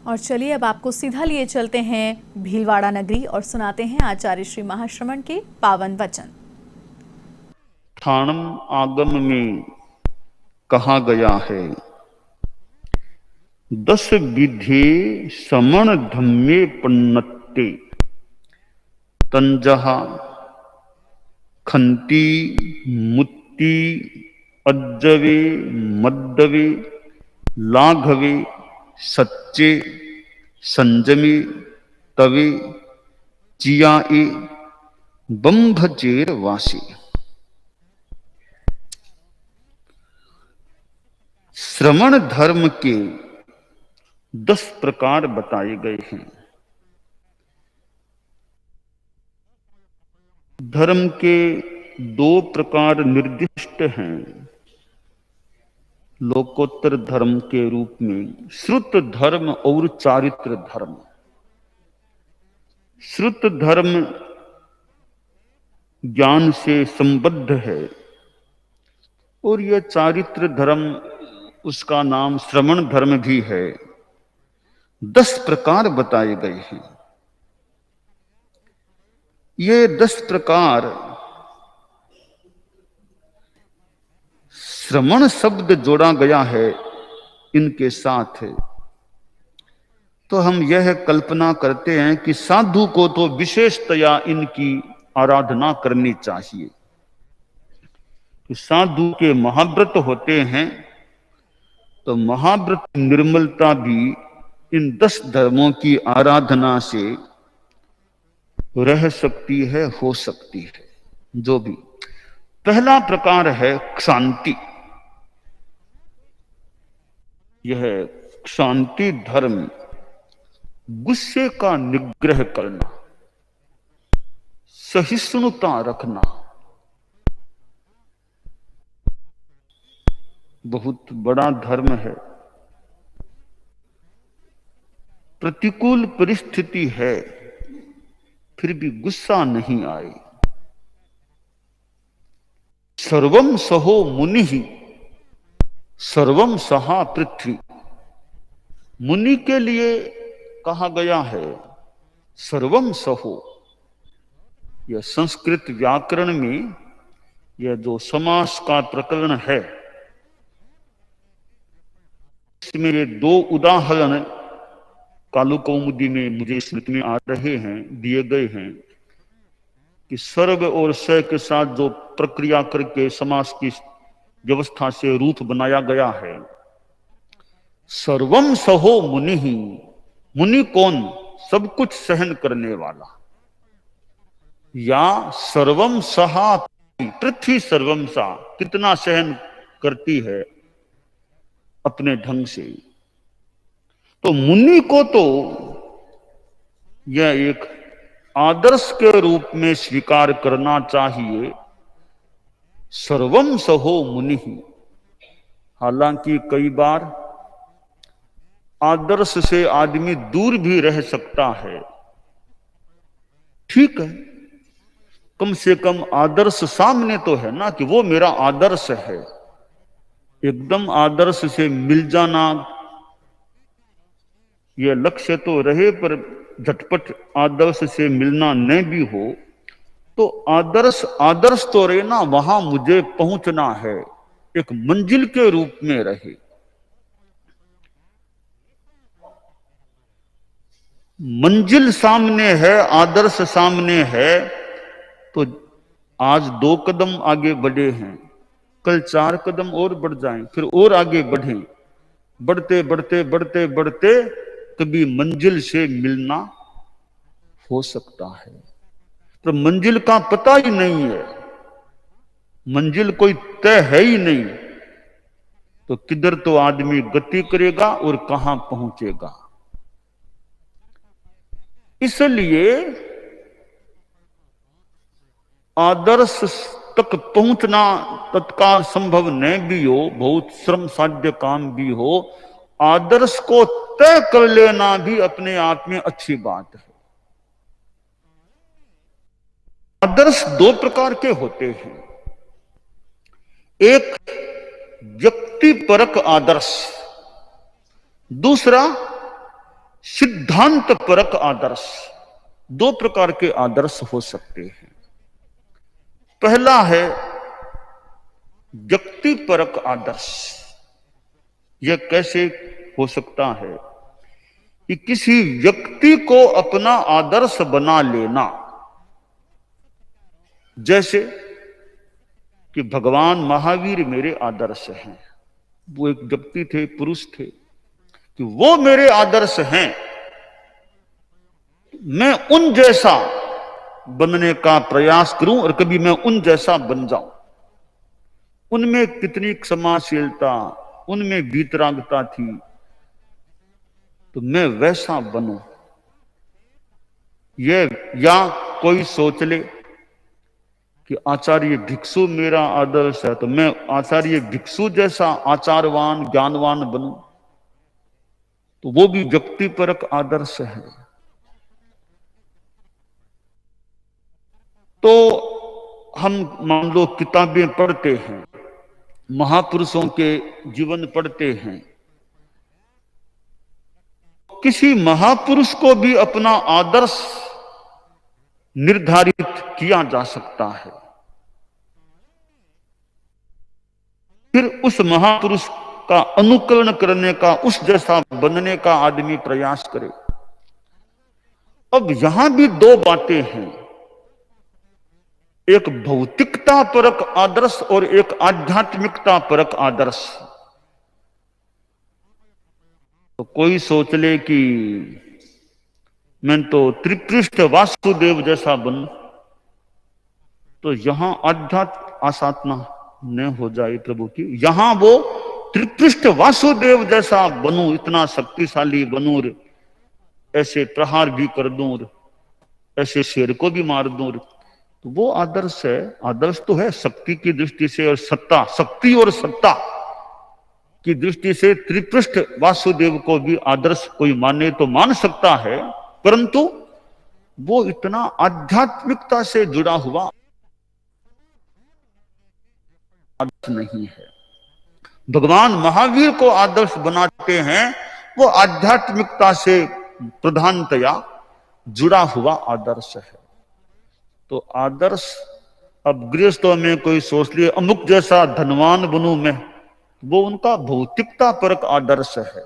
और चलिए अब आपको सीधा लिए चलते हैं भीलवाड़ा नगरी और सुनाते हैं आचार्य श्री महाश्रमण के पावन वचन। ठाणम आगम में कहा गया है, 10 विधे समण धम्मे पन्नत्ते तंजहा खंती मुत्ती अज्जवे मद्दवे लाघवे सच्चे संजमे तवे चियाए बंभचेर वासी। श्रमण धर्म के 10 प्रकार बताए गए हैं। धर्म के 2 प्रकार निर्दिष्ट हैं लोकोत्तर धर्म के रूप में, श्रुत धर्म और चारित्र धर्म। श्रुत धर्म ज्ञान से संबद्ध है और यह चारित्र धर्म, उसका नाम श्रमण धर्म भी है। 10 प्रकार बताए गए हैं। ये 10 प्रकार श्रमण शब्द जोड़ा गया है इनके साथ है, तो हम यह कल्पना करते हैं कि साधु को तो विशेषतया इनकी आराधना करनी चाहिए। कि साधु के महाव्रत होते हैं, तो महाव्रत निर्मलता भी इन 10 धर्मों की आराधना से रह सकती है, हो सकती है। जो भी पहला प्रकार है क्षांति। यह क्षांति धर्म गुस्से का निग्रह करना, सहिष्णुता रखना, बहुत बड़ा धर्म है। प्रतिकूल परिस्थिति है फिर भी गुस्सा नहीं आए। सर्वम सहो मुनि ही सर्वम सहा पृथ्वी। मुनि के लिए कहा गया है सर्वम सहो। यह संस्कृत व्याकरण में यह जो समास का प्रकरण है, इसमें ये 2 उदाहरण कालू कौमुदी में मुझे स्मृति में आ रहे हैं, दिए गए हैं कि सर्व और स के साथ जो प्रक्रिया करके समास की व्यवस्था से रूप बनाया गया है। सर्वम सहो मुनि ही। मुनि कौन? सब कुछ सहन करने वाला। या सर्वम सहा पृथ्वी सर्वम सा, कितना सहन करती है अपने ढंग से। तो मुनि को तो यह एक आदर्श के रूप में स्वीकार करना चाहिए, सर्वम सहो मुनि ही। हालांकि कई बार आदर्श से आदमी दूर भी रह सकता है, ठीक है, कम से कम आदर्श सामने तो है ना कि वो मेरा आदर्श है। एकदम आदर्श से मिल जाना यह लक्ष्य तो रहे, पर झटपट आदर्श से मिलना न भी हो तो आदर्श आदर्श तो रहे ना, वहां मुझे पहुंचना है, एक मंजिल के रूप में रहे। मंजिल सामने है, आदर्श सामने है, तो आज 2 कदम आगे बढ़े हैं, कल 4 कदम और बढ़ जाएं, फिर और आगे बढ़ें। बढ़ते बढ़ते बढ़ते बढ़ते कभी मंजिल से मिलना हो सकता है। तो मंजिल का पता ही नहीं है, मंजिल कोई तय है ही नहीं, तो किधर तो आदमी गति करेगा और कहां पहुंचेगा। इसलिए आदर्श तक पहुंचना तत्काल संभव न भी हो, बहुत श्रम साध्य काम भी हो, आदर्श को तय कर लेना भी अपने आप में अच्छी बात है। आदर्श 2 प्रकार के होते हैं। एक व्यक्तिपरक आदर्श, दूसरा सिद्धांत परक आदर्श, दो प्रकार के आदर्श हो सकते हैं। पहला है व्यक्ति परक आदर्श। यह कैसे हो सकता है कि किसी व्यक्ति को अपना आदर्श बना लेना। जैसे कि भगवान महावीर मेरे आदर्श हैं। वो एक व्यक्ति थे, पुरुष थे, कि वो मेरे आदर्श हैं, मैं उन जैसा बनने का प्रयास करूं और कभी मैं उन जैसा बन जाऊं। उनमें कितनी क्षमाशीलता, उनमें वीतरागता थी, तो मैं वैसा बनूं। या कोई सोच ले कि आचार्य भिक्षु मेरा आदर्श है, तो मैं आचार्य भिक्षु जैसा आचारवान ज्ञानवान बनूं, तो वो भी व्यक्तिपरक आदर्श है। तो हम मान लो किताबें पढ़ते हैं, महापुरुषों के जीवन पढ़ते हैं, किसी महापुरुष को भी अपना आदर्श निर्धारित किया जा सकता है। फिर उस महापुरुष का अनुकरण करने का, उस जैसा बनने का आदमी प्रयास करे। अब यहां भी दो बातें हैं, एक भौतिकता परक आदर्श और एक आध्यात्मिकता परक आदर्श। तो कोई सोच ले कि मैं तो त्रिपृष्ठ वासुदेव जैसा बनूं, तो यहां आध्यात्म आसाधना न हो जाए प्रभु की। यहां वो त्रिपृष्ठ वासुदेव जैसा बनूं, इतना शक्तिशाली बनूं, ऐसे प्रहार भी कर दूं, ऐसे शेर को भी मार दूं, तो वो आदर्श है। आदर्श तो है शक्ति की दृष्टि से और सत्ता, शक्ति और सत्ता की दृष्टि से त्रिपृष्ठ वासुदेव को भी आदर्श कोई माने तो मान सकता है, परंतु वो इतना आध्यात्मिकता से जुड़ा हुआ आदर्श नहीं है। भगवान महावीर को आदर्श बनाते हैं, वो आध्यात्मिकता से प्रधानतया जुड़ा हुआ आदर्श है। तो आदर्श, अब गृहस्थों में कोई सोच लिए अमुक जैसा धनवान बनूं मैं, वो उनका भौतिकता परक आदर्श है।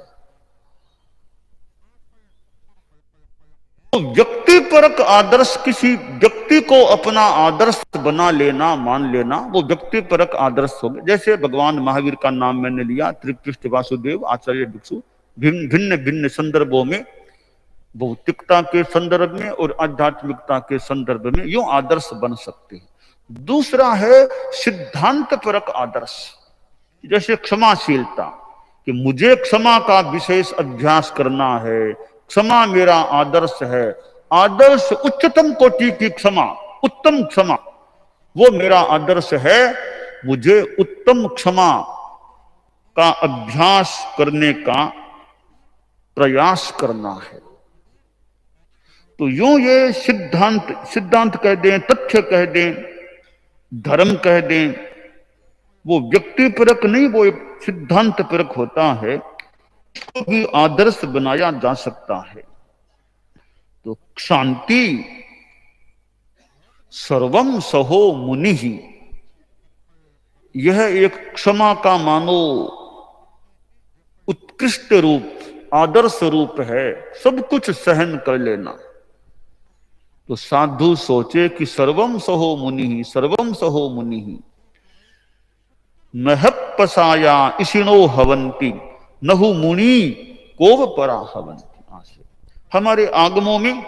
तो व्यक्ति परक आदर्श, किसी व्यक्ति को अपना आदर्श बना लेना, मान लेना, वो व्यक्ति परक आदर्श हो गए। जैसे भगवान महावीर का नाम मैंने लिया, त्रिपृष्ठ वासुदेव, आचार्य भिक्षु, भिन्न भिन्न संदर्भों में, भौतिकता के संदर्भ में और आध्यात्मिकता के संदर्भ में यूं आदर्श बन सकते हैं। दूसरा है सिद्धांत परक आदर्श। जैसे क्षमाशीलता, कि मुझे क्षमा का विशेष अभ्यास करना है, क्षमा मेरा आदर्श है। आदर्श उच्चतम कोटि की क्षमा, उत्तम क्षमा, वो मेरा आदर्श है। मुझे उत्तम क्षमा का अभ्यास करने का प्रयास करना है। तो यूं ये सिद्धांत कह दें, तथ्य कह दें, धर्म कह दें, वो व्यक्ति परक नहीं, वो एक सिद्धांत परक होता है। इसको भी आदर्श बनाया जा सकता है। तो शांति सर्वम सहो मुनि ही, यह एक क्षमा का मानो उत्कृष्ट रूप, आदर्श रूप है, सब कुछ सहन कर लेना। तो साधु सोचे कि सर्वम सहो मुनि ही, सर्वम सहो मुनि ही, महपसाया इसिनो हवंती, नहु मुनि कोव परा हवंती। हमारे आगमों में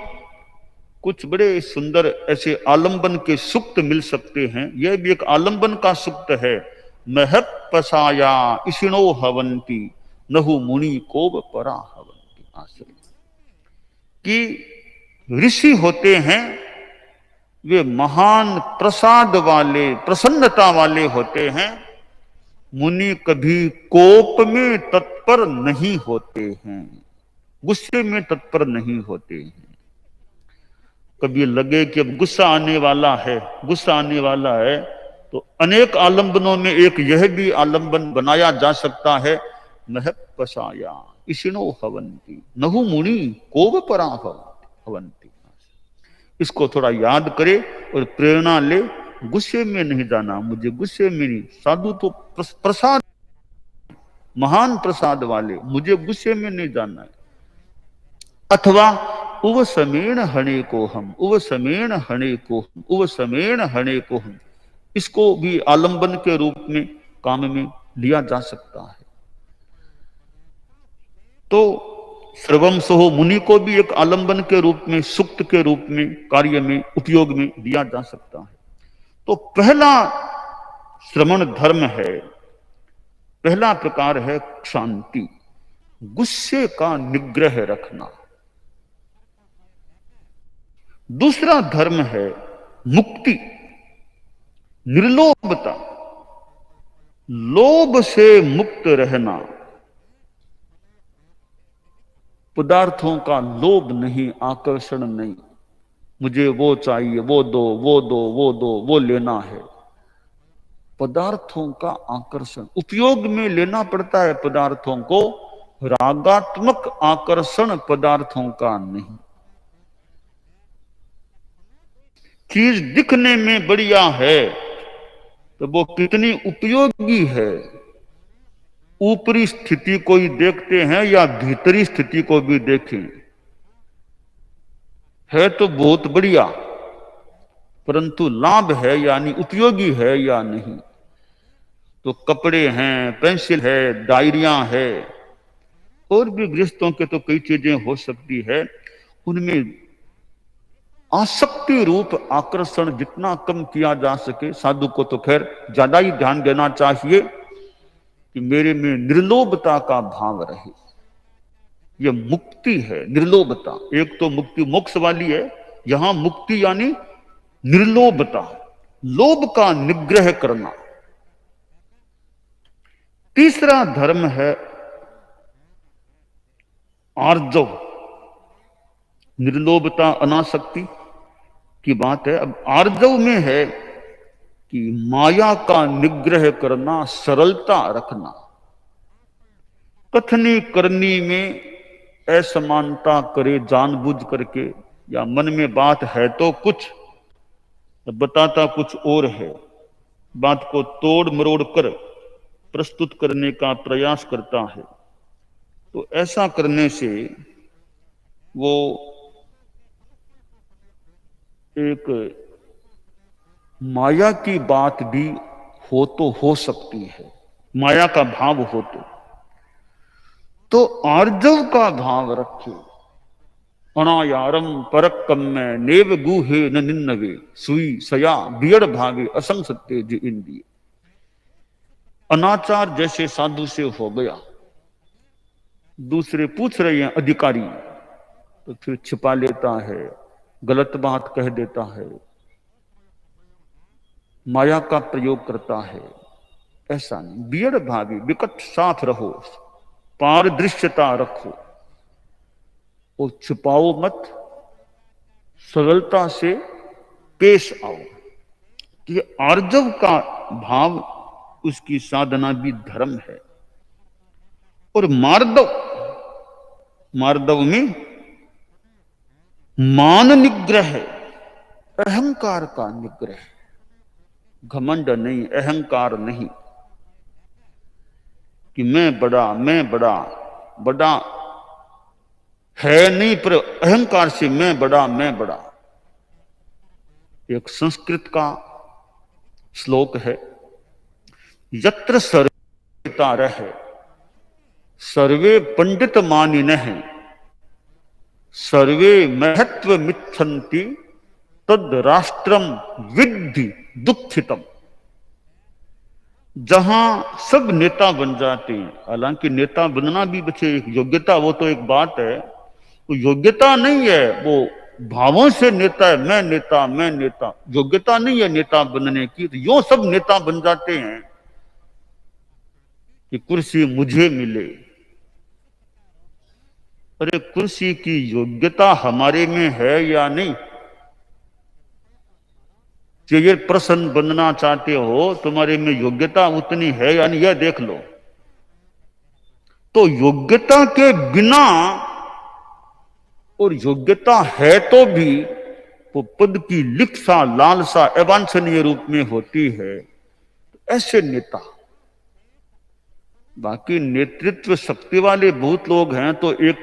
कुछ बड़े सुंदर ऐसे आलंबन के सूक्त मिल सकते हैं। यह भी एक आलंबन का सूक्त है। महपसाया इसिनो हवंती, नहु मुनि कोव परा हवंती। आश्चर्य कि ऋषि होते हैं, वे महान प्रसाद वाले, प्रसन्नता वाले होते हैं। मुनि कभी कोप में तत्पर नहीं होते हैं, गुस्से में तत्पर नहीं होते हैं। कभी लगे कि अब गुस्सा आने वाला है, गुस्सा आने वाला है, तो अनेक आलंबनों में एक यह भी आलंबन बनाया जा सकता है, महपसाया, इशिनो हवंती नहु मुनि कोव परा हवंती। इसको थोड़ा याद करे और प्रेरणा ले। गुस्से में नहीं जाना, मुझे गुस्से में नहीं। साधु तो प्रसाद, महान प्रसाद वाले, मुझे गुस्से में नहीं जाना है। अथवा उव समेण हणे को हम, उव समेण हणे को हम, उव समेण हणे को हम, इसको भी आलंबन के रूप में काम में लिया जा सकता है। तो सर्वम सहो मुनि को भी एक आलंबन के रूप में, सुक्त के रूप में, कार्य में, उपयोग में लिया जा सकता है। तो पहला श्रवण धर्म है, पहला प्रकार है शांति, गुस्से का निग्रह रखना। दूसरा धर्म है मुक्ति, निर्लोभता, लोभ से मुक्त रहना। पदार्थों का लोभ नहीं, आकर्षण नहीं, मुझे वो चाहिए, वो दो, वो दो, वो दो, वो लेना है। पदार्थों का आकर्षण, उपयोग में लेना पड़ता है पदार्थों को, रागात्मक आकर्षण पदार्थों का नहीं। चीज दिखने में बढ़िया है तो वो कितनी उपयोगी है, ऊपरी स्थिति को ही देखते हैं या भीतरी स्थिति को भी देखें, है तो बहुत बढ़िया, परंतु लाभ है यानी उपयोगी है या नहीं। तो कपड़े हैं, पेंसिल है, डायरियां है, और भी गृहस्थों के तो कई चीजें हो सकती है, उनमें आसक्ति रूप आकर्षण जितना कम किया जा सके। साधु को तो खैर ज्यादा ही ध्यान देना चाहिए कि मेरे में निर्लोभता का भाव रहे। यह मुक्ति है, निर्लोभता। एक तो मुक्ति मोक्ष वाली है, यहां मुक्ति यानी निर्लोभता, लोभ का निग्रह करना। तीसरा धर्म है आर्जव, निर्लोभता अनासक्ति की बात है। अब आर्जव में है कि माया का निग्रह करना, सरलता रखना, कथनी करनी में असमानता करे जानबूझ करके, या मन में बात है तो कुछ बताता कुछ और है, बात को तोड़ मरोड़ कर प्रस्तुत करने का प्रयास करता है। तो ऐसा करने से वो एक माया की बात भी हो तो हो सकती है, माया का भाव हो तो आर्जव का भाव रखे। अनायारम परक्कम में नेव गुहे न निन्नवे, सुई सया बियड़ भागे असंग सत्य जी इंद्रिय। अनाचार जैसे साधु से हो गया, दूसरे पूछ रहे हैं अधिकारी, तो फिर छिपा लेता है, गलत बात कह देता है, माया का प्रयोग करता है। ऐसा नहीं, बियड़ भावी, विकट साफ रहो, पारदृश्यता रखो और छिपाओ मत, सरलता से पेश आओ। तो ये आर्जव का भाव, उसकी साधना भी धर्म है। और मार्दव, मार्दव में मान निग्रह है, अहंकार का निग्रह, घमंड नहीं, अहंकार नहीं कि मैं बड़ा, मैं बड़ा, बड़ा है नहीं, पर अहंकार से मैं बड़ा, मैं बड़ा। एक संस्कृत का श्लोक है, यत्र सर्वता रहे सर्वे पंडित मानिनः सर्वे महत्व मिच्छन्ति तद राष्ट्रम विद्धि दुःखितम। जहां सब नेता बन जाते हैं, हालांकि नेता बनना भी बचे एक योग्यता, वो तो एक बात है, वो योग्यता नहीं है, वो भावों से नेता है, मैं नेता, मैं नेता, योग्यता नहीं है नेता बनने की। तो यो सब नेता बन जाते हैं कि कुर्सी मुझे मिले। अरे कुर्सी की योग्यता हमारे में है या नहीं? जो ये प्रसन्न बनना चाहते हो, तुम्हारे में योग्यता उतनी है या नहीं, यह देख लो। तो योग्यता के बिना, और योग्यता है तो भी वो पद की लिप्सा लालसा अवांछनीय रूप में होती है, ऐसे नेता। बाकी नेतृत्व शक्ति वाले बहुत लोग हैं तो एक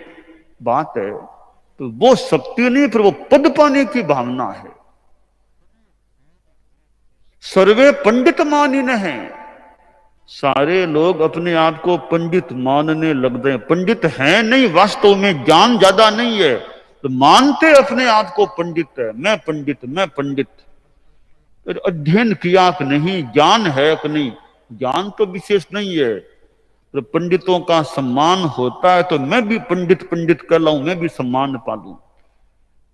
बात है, तो वो शक्ति नहीं, फिर वो पद पाने की भावना है। सर्वे पंडित मानिन हैं, सारे लोग अपने आप को पंडित मानने लग गए। पंडित हैं नहीं, वास्तव में ज्ञान ज्यादा नहीं है, तो मानते अपने आप को पंडित है, मैं पंडित मैं पंडित। फिर अध्ययन किया कि नहीं, ज्ञान है कि नहीं, ज्ञान तो विशेष नहीं है, तो पंडितों का सम्मान होता है, तो मैं भी पंडित पंडित कहलाऊं, मैं भी सम्मान पालूं।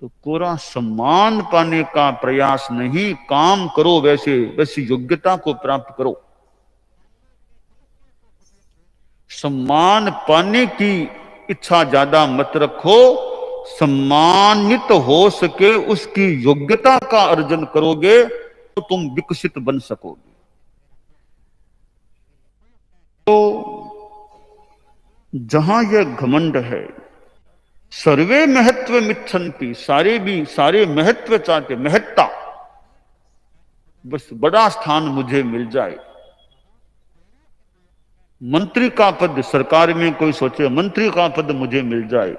तो कोरा सम्मान पाने का प्रयास नहीं, काम करो वैसे वैसी योग्यता को प्राप्त करो। सम्मान पाने की इच्छा ज्यादा मत रखो, सम्मानित हो सके उसकी योग्यता का अर्जन करोगे तो तुम विकसित बन सकोगे। तो जहां यह घमंड है, सर्वे महत्व मिच्छन्ति, सारे महत्व चाहते, महत्ता, बस बड़ा स्थान मुझे मिल जाए। मंत्री का पद, सरकार में कोई सोचे मंत्री का पद मुझे मिल जाए,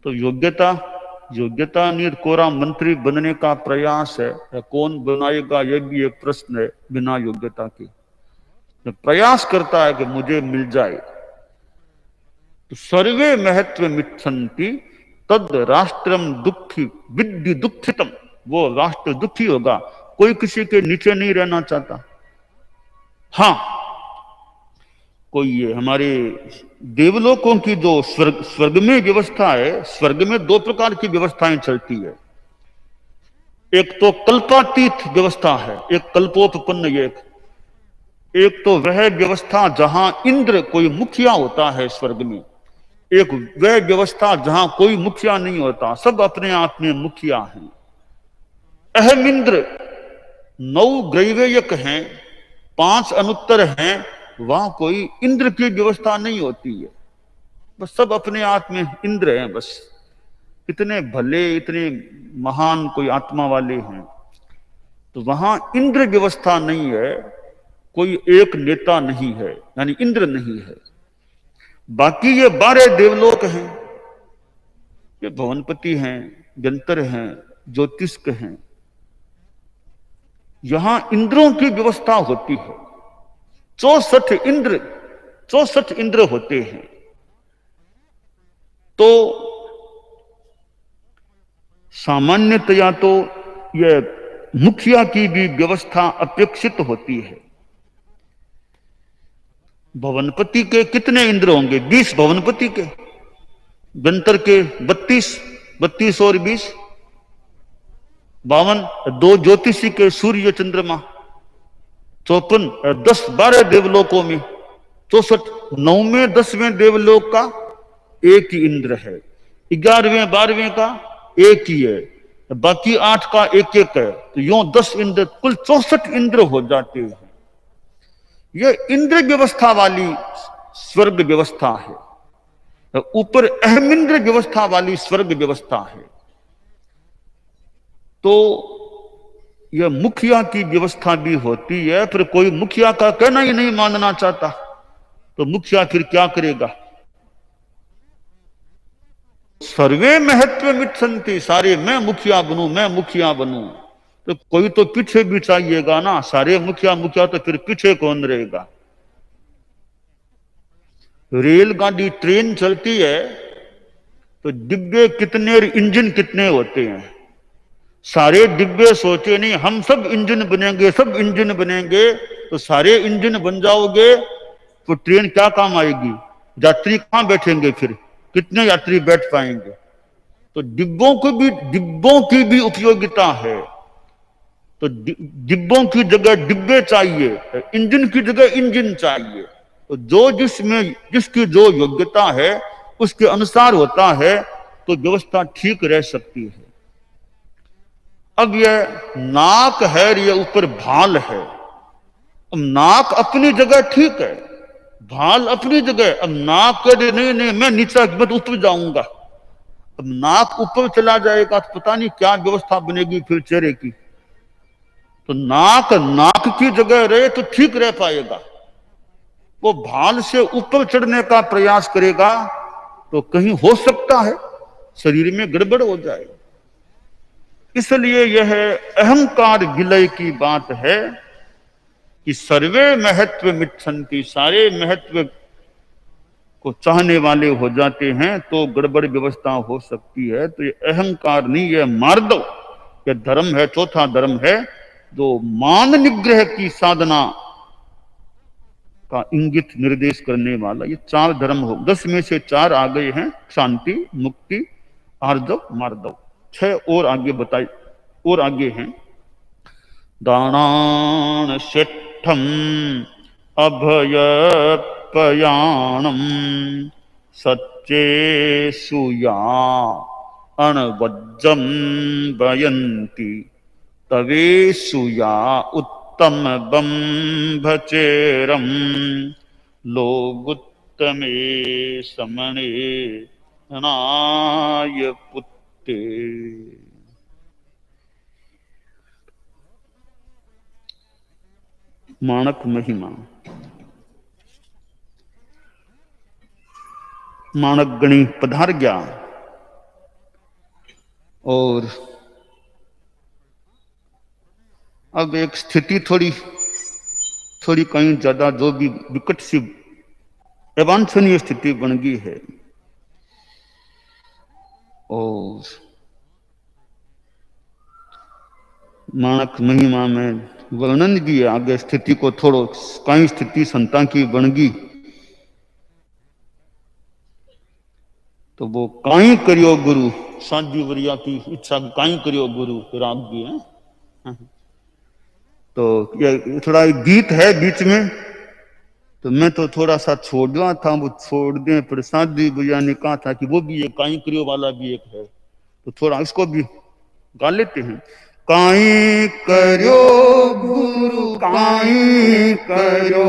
तो योग्यता नहीं, कोरा मंत्री बनने का प्रयास है, कौन बनाएगा यह भी एक प्रश्न है। बिना योग्यता के तो प्रयास करता है कि मुझे मिल जाए। तो सर्वे महत्व मिच्छन्ति तद राष्ट्रम दुखी विद्धि दुखितम, वो राष्ट्र दुखी होगा। कोई किसी के नीचे नहीं रहना चाहता। हाँ, कोई ये हमारे देवलोकों की जो स्वर्ग में व्यवस्था है, स्वर्ग में दो प्रकार की व्यवस्थाएं चलती है। एक तो कल्पातीत व्यवस्था है, एक कल्पोपपन्न। एक तो वह व्यवस्था जहां इंद्र कोई मुखिया होता है स्वर्ग में, एक वह व्यवस्था जहां कोई मुखिया नहीं होता, सब अपने आप में मुखिया हैं। अहम इंद्र 9 ग्रैवेयक हैं, 5 अनुत्तर हैं, वहां कोई इंद्र की व्यवस्था नहीं होती है, बस सब अपने आप में इंद्र हैं। बस इतने भले, इतने महान कोई आत्मा वाले हैं, तो वहां इंद्र व्यवस्था नहीं है, कोई एक नेता नहीं है, यानी इंद्र नहीं है। बाकी ये 12 देवलोक हैं, ये भवनपति हैं, जंतर हैं, ज्योतिष्क हैं, यहां इंद्रों की व्यवस्था होती है। 64 इंद्र होते हैं। तो सामान्यतया तो यह मुखिया की भी व्यवस्था अपेक्षित होती है। भवनपति के कितने इंद्र होंगे? 20 भवनपति के, जंतर के 32 और 20 52, 2 ज्योतिषी के, सूर्य चंद्रमा 54, 10-12 देवलोकों में 64, 9वें 10वें देवलोक का एक ही इंद्र है, 11वें 12वें का एक ही है, बाकी 8 का एक है, तो यूं 10 इंद्र, कुल 64 इंद्र हो जाते हैं। यह इंद्र व्यवस्था वाली स्वर्ग व्यवस्था है। ऊपर अहमिंद्र व्यवस्था वाली स्वर्ग व्यवस्था है। तो यह मुखिया की व्यवस्था भी होती है। फिर कोई मुखिया का कहना ही नहीं मानना चाहता, तो मुखिया फिर क्या करेगा? सर्वे महत्व मिच्छन्ति, सारे मैं मुखिया बनूं, तो कोई तो पीछे भी चाहिएगा ना। सारे मुखिया तो फिर पीछे कौन रहेगा? रेलगाड़ी, ट्रेन चलती है तो डिब्बे कितने और इंजन कितने होते हैं? सारे डिब्बे सोचे नहीं हम सब इंजन बनेंगे, तो सारे इंजन बन जाओगे तो ट्रेन क्या काम आएगी? यात्री कहां बैठेंगे? फिर कितने यात्री बैठ पाएंगे? तो डिब्बों की भी उपयोगिता है। तो डिब्बों की जगह डिब्बे चाहिए, इंजन की जगह इंजन चाहिए। तो जिसकी जो योग्यता है उसके अनुसार होता है, तो व्यवस्था ठीक रह सकती है। अब यह नाक है, ये ऊपर भाल है। अब नाक अपनी जगह ठीक है, भाल अपनी जगह, अब नाक करे नहीं नहीं मैं नीचा मत ऊपर जाऊंगा, अब नाक ऊपर चला जाएगा तो पता नहीं क्या व्यवस्था बनेगी फिर चेहरे की। तो नाक नाक की जगह रहे तो ठीक रह पाएगा। वो भाल से ऊपर चढ़ने का प्रयास करेगा तो कहीं हो सकता है शरीर में गड़बड़ हो जाए। इसलिए यह अहंकार विलय की बात है कि सर्वे महत्व मिच्छन्ति, सारे महत्व को चाहने वाले हो जाते हैं तो गड़बड़ व्यवस्था हो सकती है। तो ये अहंकार नहीं, यह मार्दव, यह धर्म है, चौथा धर्म है जो मान निग्रह की साधना का इंगित निर्देश करने वाला। ये 4 धर्म हो, 10 में से 4 आ गए हैं, शांति, मुक्ति, आर्जव, मार्दव। 6 और आगे बताए, और आगे हैं दानान शिष्ठम अभयपयाणम सच्चे सुया अणवज्जम बयंती तवे सुया उत्तम बंभचेरम लोगुत्तमे समणे नाय पुत्ते। माणक महिमा। माणक गणी पधार गया और अब एक स्थिति थोड़ी कहीं ज्यादा जो भी विकट सी अवांछनीय स्थिति बन गई है। और माणक महिमा में वर्णन भी है आगे, स्थिति को थोड़ो कहीं स्थिति संता की बन गई तो वो काई करियो गुरु, साधी वरिया की इच्छा काई करियो गुरु राग भी है। तो ये थोड़ा गीत है बीच में, तो मैं तो थोड़ा सा छोड़ दिया था, वो छोड़ दें, पर साधी वरिया ने कहा था कि वो भी एक काई करियो वाला भी एक है, तो थोड़ा इसको भी गा लेते हैं। काई करियो गुरु काई करियो,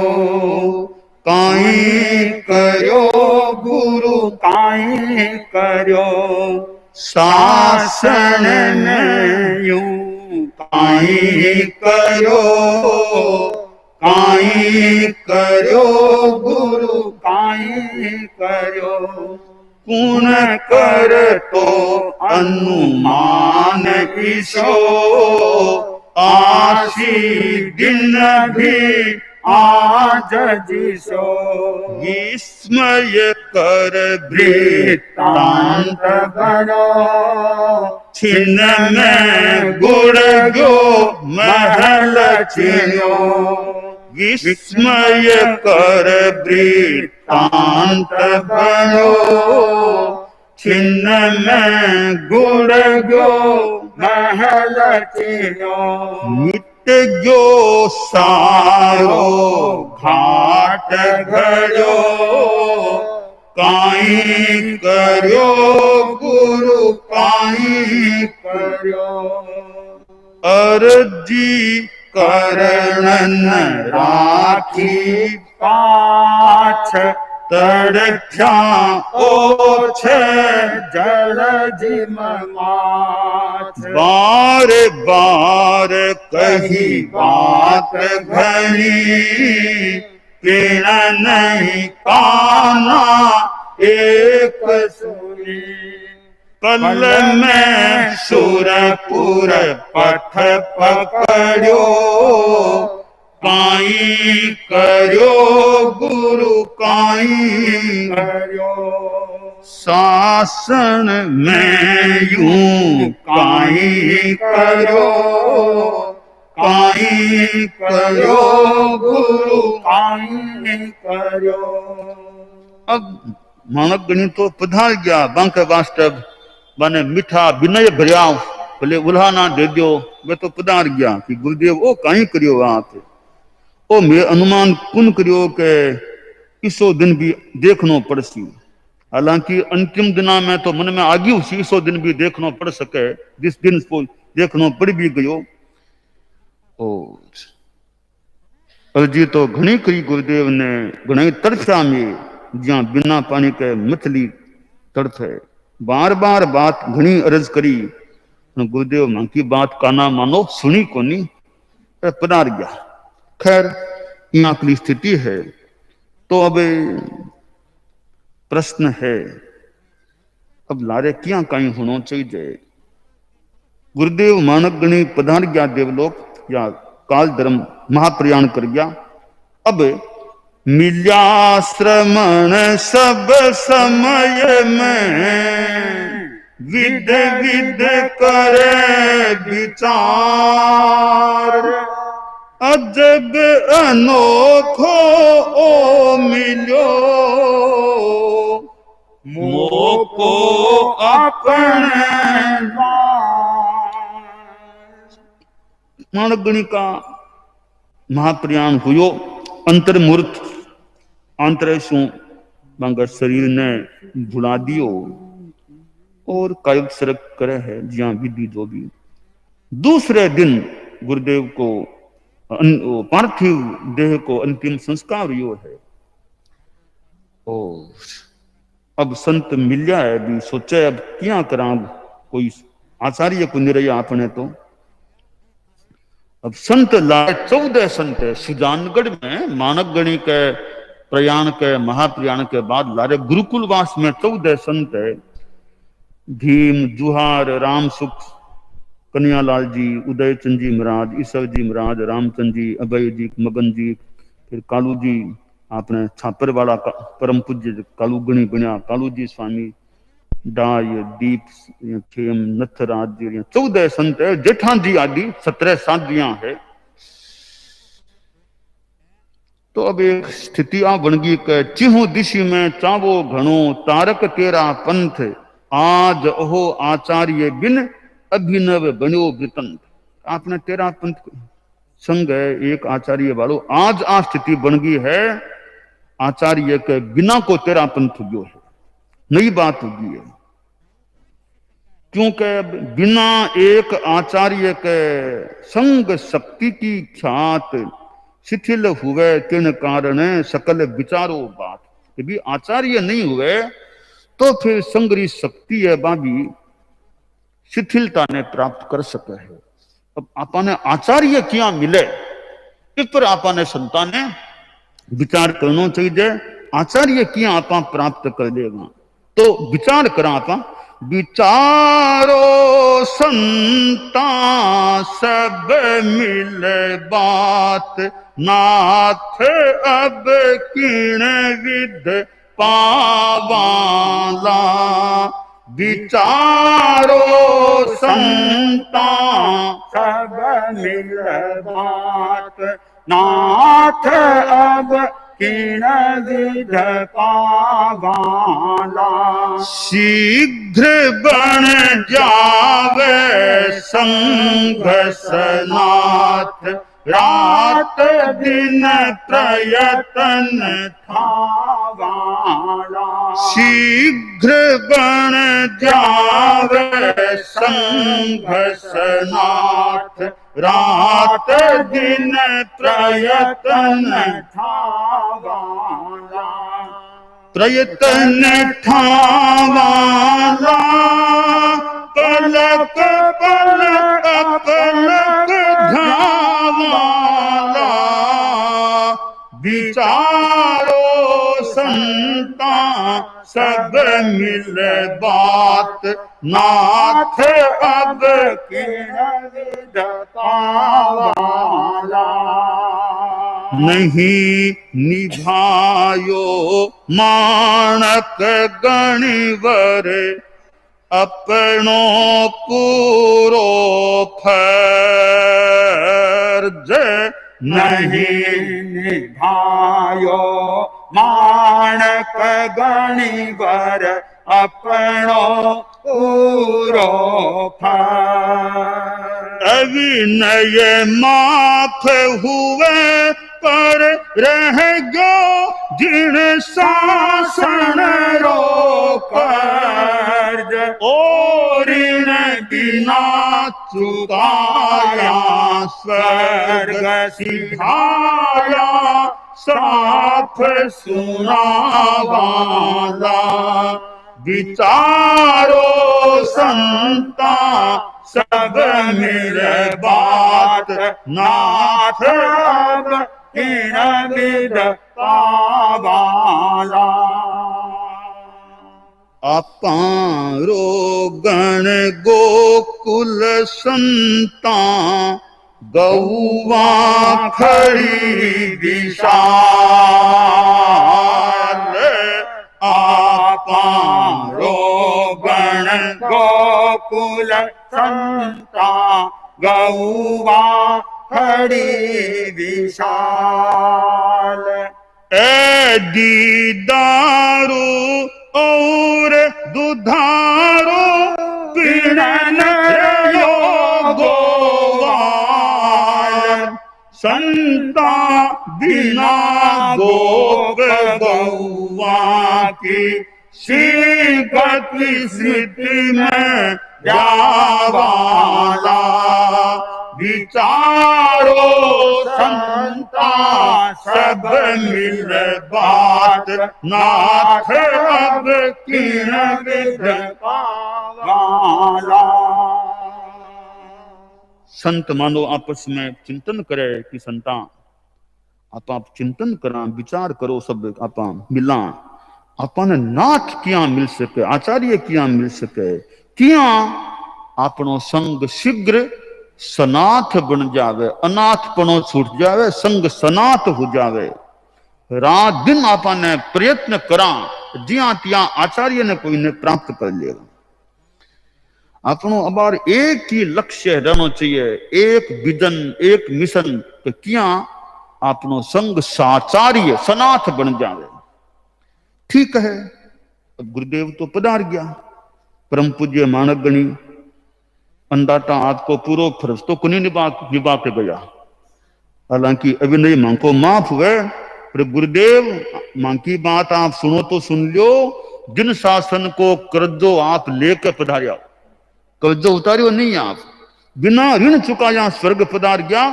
काई करियो गुरु काई करियो, शासन में यूं काई करियो, काई करियो गुरु काई करियो, कुण कर तो अनुमान ईशो, आशी दिन भी आज जिसो, विस्मय कर वृत्तांत गणो, छिन्न में गुण गो महल छिन्यो, विस्मय कर वृत्तांत गणो, छिन्न में गुण गो महल छिन्यो, जो सारो घाट घड़ो, काई करियो गुरु काई करियो, अर्जी करणन राखी पाछ, तड़ख्या ओछ जल जिम माछ, बार बार कही बात घनी, किण नहीं काना एक सुनी, कल में सुरपुर पथ पकड़ो, काई करियो गुरु काई करियो, शासन में यूं काई करियो, काई करियो गुरु काई करियो। अब मानक गणी तो पधार गया, बांके वास्तव माने मीठा विनय भरिया, भले उल्हा ना दे दियो, वे तो पधार गया कि गुरुदेव ओ काई करियो आप, ओ मैं अनुमान कुन करियो के इसो दिन भी देखनो पड़सी। हालांकि अंतिम दिना में तो मन में आ गई उसी इसो दिन भी देखनो पड़ सके, जिस दिन को देखनो पड़ भी गयो। और अरजी तो घनी करी गुरुदेव ने, घणी तड़फ्या में ज्या बिना पानी के मछली तड़फे। बार बार बात घनी अर्ज करी, गुरुदेव मां की बात काना मानो, सुनी कोनी, पधार गया। खैर यहाँ की स्थिति है। तो अब प्रश्न है, अब लारे क्या कहीं होना चाहिए। गुरुदेव मानक गणी पधार गया देवलोक, या काल धर्म महाप्रयाण कर गया। अब मिल्या श्रमण सब समय में, विद विद करे विचार, अजब अनोखो ओ मिलो, मोको अपने मानगणी का महाप्रयाण हुयो। अंतर्मूर्त आंतरेशु मांगा शरीर ने भुला दियो और कायुक सरक करे है जिया विधि जो भी। दूसरे दिन गुरुदेव को पार्थिव देह को अंतिम संस्कार हुयो है। और अब संत मिल्या है भी सोचे अब क्या करा, कोई आचार्य को निरया आपने तो। अब संत लाए 14 संत है सुजानगढ़ में, मानक गणी के प्रयाण के महाप्रयाण के बाद लारे गुरुकुलवास में 14 संत है। भीम, जुहार, राम सुख, कन्यालाल जी, उदय चंद जी महाराज, ईश्वर जी महाराज, रामचंद जी, अभय जी, मगन जी, फिर कालू जी आपने छापर वाला परम पूज्य कालू गणी बनिया, कालू जी स्वामी, डाय, दीप, खेम, नथराज जी, 14 संत है। जेठान जी आदि 17 साधियां है। तो अब एक स्थिति आ बन गई कि चिहु दिशि में चावो घणो, तारक तेरा पंथ, आज ओहो आचार्य बिन अभिनव बनो वृतंत। आपने तेरा पंथ संग है, एक आचार्य वालो, आज आ स्थिति बन गई है, आचार्य के बिना को तेरा पंथ हो है, नई बात होगी है। क्योंकि बिना एक आचार्य के संग शक्ति की ख्यात, शिथिल हुए किन कारण सकल विचारो बात। यदि आचार्य नहीं हुए तो फिर संगरी शक्ति है बाबी शिथिलता ने प्राप्त कर सके है। अब आपने आचार्य क्या मिले इस पर आपने संतान ने विचार करना चाहिए। आचार्य क्या आप प्राप्त कर लेगा तो विचार करा आप। विचारो संता सब मिल बात, नाथ अब किण विध पावाला। विचारो संता सब मिल बात, नाथ अब किण विध पावाला। शीघ्र बन जावे संघसनाथ, रात दिन प्रयत्न थावाला। शीघ्र बन जावे संघसनाथ, रात दिन प्रयत्न थावाला। प्रयत्न ठावाला, पलक पलक पलक धावाला। विचारो संता सब मिल बात, नाथ अब किण विध पावाला। नहीं निभायो मानक गणिवर, अपनो पूरो फर्ज। नहीं निभायो मानक गणिवर, अपनो पूरो फर्ज। अविनय माफ हुए पर रह गयो जिन शासन रो कर्ज, और इन बिना चुकाया स्वर्ग सिधाया, साफ सुनावाला विचारो संता, सब मिल बात नाथ अब किन विद पावाला। अपारो गण गोकुल संता, गौवा खड़ी विशाल, अपारो गण गोकुल संता, गौवा खड़ी विशाल। ए दीदारो और दुधारो, पीड़न गोवाल, संता बिना गोप गौवा की, श्रीगति स्मृति में जावाला। विचारो संता सब मिल बात नाथ अब किन विद पावाला। संत मानो आपस में चिंतन करे कि संता आप चिंतन करा विचार करो सब आप मिला अपन नाथ किया मिल सके आचार्य किया मिल सके किया आपनो संग शीघ्र सनाथ बन जावे अनाथपनो छूट जावे संग सनाथ हो जावे। रात दिन आपने प्रयत्न करा जिया तिया आचार्य ने कोई ने प्राप्त कर लेगा। अपनो अबार एक ही लक्ष्य रहना चाहिए एक विजन एक मिशन तो किया आपनो संग साचार्य सनाथ बन जावे। ठीक है अब गुरुदेव तो पधार गया परम पूज्य मानक गणी अंदाता आपको पूर्व फर्ज तो कुनी निभा के गया। हालांकि अभिनय मांग को माफ हुए पर गुरुदेव मांग की बात आप सुनो तो सुन लो। जिन शासन को कर्जो आप लेकर पधारिया कर्जो उतारियो नहीं आप बिना ऋण चुकाया स्वर्ग पधार गया।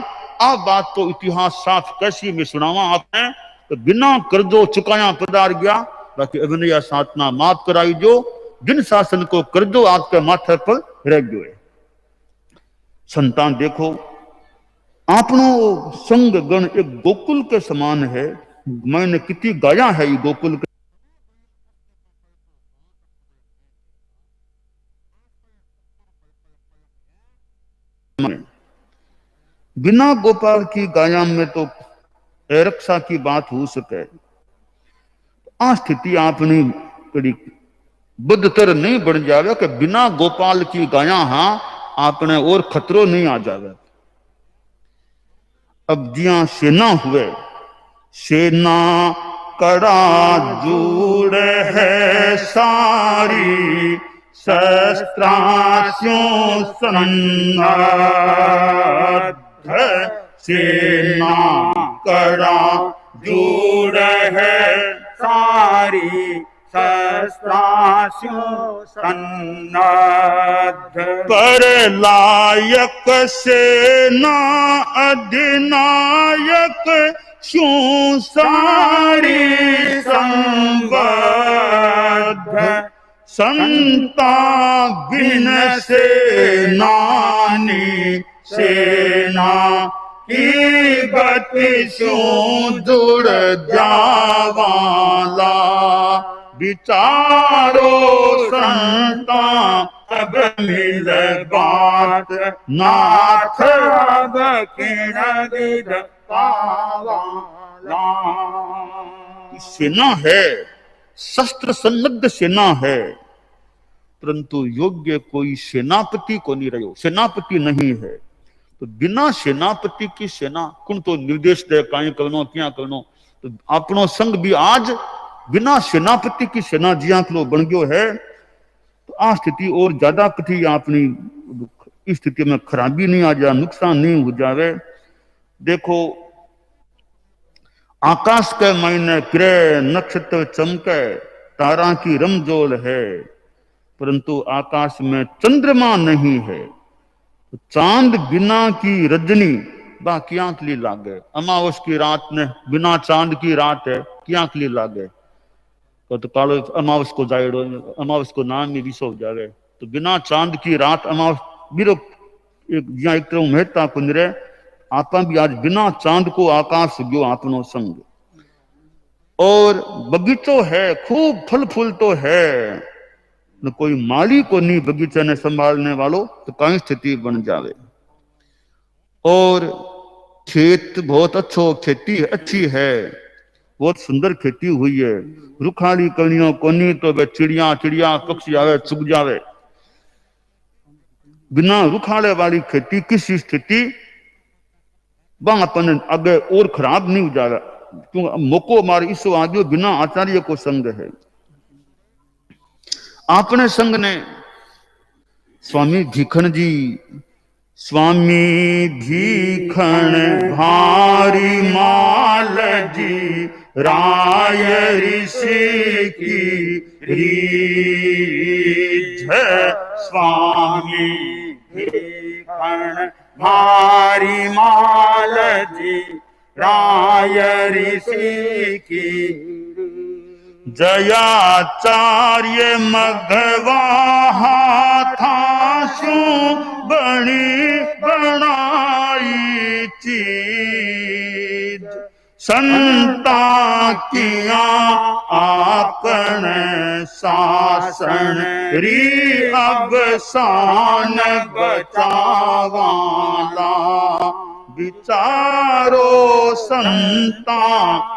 आप बात तो इतिहास साफ कैसी में सुनावा आपने तो बिना कर्जो चुकाया पधार गया। बाकी अभिनय साधना माफ कराई जो जिन शासन को कर्जो आपके माथे पर रह गए। संतान देखो आपनो संग गण एक गोकुल के समान है। मैंने कितनी गाया है ये गोकुल के बिना गोपाल की गाया में तो रक्षा की बात हो सके। आ स्थिति आपने कड़ी बुद्धतर नहीं बन जावे कि बिना गोपाल की गाया हाँ आपने और खतरो नहीं आ जावे। अब जिया सेना हुए सेना कड़ा जुड़ है सारी शस्त्रास्यों सन्नद्ध सेना कड़ा जुड़ है सारी शस्त्रास्यों सन्नद्ध पर लायक सेना अधिनायक क्यों सारी संबद्ध संता बिन सेनानी सेना की गति क्यों जुड़ जावाला। विचारो संता अब मिल बात नाथ अब किन विद पावाला। सेना है शस्त्र सन्नद्ध सेना है परंतु योग्य कोई सेनापति को नहीं रहो सेनापति नहीं है। तो बिना सेनापति की सेना कुण तो निर्देश दे कहीं करनो क्या करनो तो अपनो संग भी आज बिना सेनापति की सेना जिया किलो बन गयो है। तो आ स्थिति और ज्यादा कठी अपनी इस स्थिति में खराबी नहीं आ जाए नुकसान नहीं हो जावे। देखो आकाश के मायने ग्रह नक्षत्र चमके, तारा की रमजोल है, परंतु आकाश में चंद्रमा नहीं है। चांद बिना की रजनी बा क्या कली लागे। अमावस की रात ने बिना चांद की रात है, क्या कली लागे। तो कालो अमावस को जाएड़ो, अमावस को नाम ही विसो जावे। तो बिना चांद की रात अमावस बिरो एक तरह मेहता कुंजरे आपा भी आज बिना चांद को आकाश गयो आपनो संग। और बगीचो है, खूब फल फूल तो है, न कोई माली को नहीं बगीचे ने संभालने वालों, तो कई स्थिति बन जावे। और खेत बहुत अच्छो, खेती अच्छी है, बहुत सुंदर खेती हुई है। रुखाली कणियों कोनी तो वे चिड़िया चिड़िया पक्षी आवे चुग जावे। बिना रुखाले वाली खेती किसी स्थिति वहां अपन आगे और खराब नहीं हो जाएगा, क्योंकि मौको हमारे इस आगे बिना आचार्य को संग है। आपने संग ने स्वामी भीखन जी, स्वामी भीखन भारी माल जी, राय ऋषि की रीझ। स्वामी भीखन भारी माल जी, राय ऋषि की। जयाचार्य मघवा हाथाशु बणी बनाई चीज। संता किया आपन शासन, री अवसान बचावाला। विचारो संता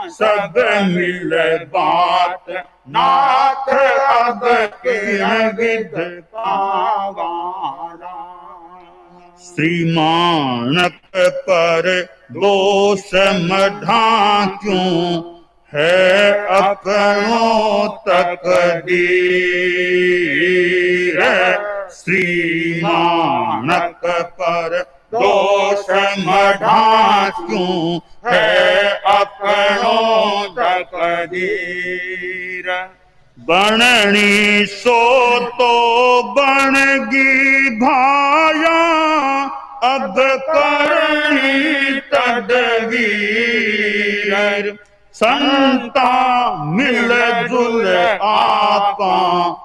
सब मिल बात, नाथ अब किन विध पावाला। श्रीमानक पर दोष मढ़ा क्यों, है अपनों तकदीर। श्रीमानक पर दोष मढ़ा क्यों, है अपनों तकदीर। बननी सो तो बनगी भाया, अब करनी तदवीर। संता मिल जुल आपा,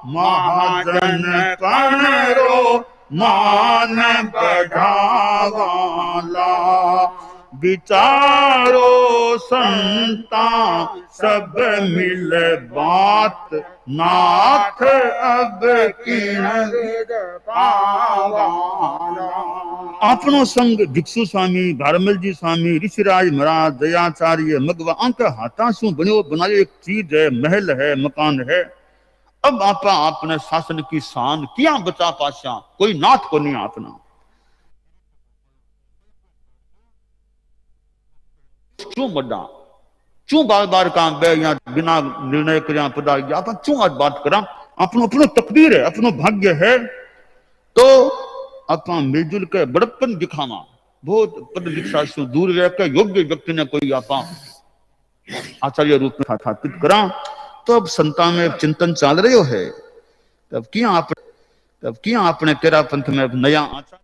महाजन करो मान बढ़ावाला। विचारो संता सब मिल बात, नाथ अब किन विध पावाला। आपनो संग भिक्षु स्वामी, भारमल जी स्वामी, ऋषिराज महाराज, दयाचार्य मगवा अंक हाथा सु बनो बनायो एक चीज है, महल है, मकान है। अब आपा आपने शासन की शान किया बचा पाशा, कोई नाथ को नहीं आपना। क्यों बड़ा, क्यों बार बार काम बे या बिना निर्णय कर पदा, आप क्यों आज बात करा। अपनो अपनो तकदीर है, अपनो भाग्य है। तो आप मिलजुल के बड़प्पन दिखावा, बहुत पद दीक्षा से दूर रहकर योग्य व्यक्ति ने कोई आप आचार्य रूप में स्थापित करा। तो अब संता में चिंतन चल रहे है, तब किया आपने तेरा पंथ में नया आचार्य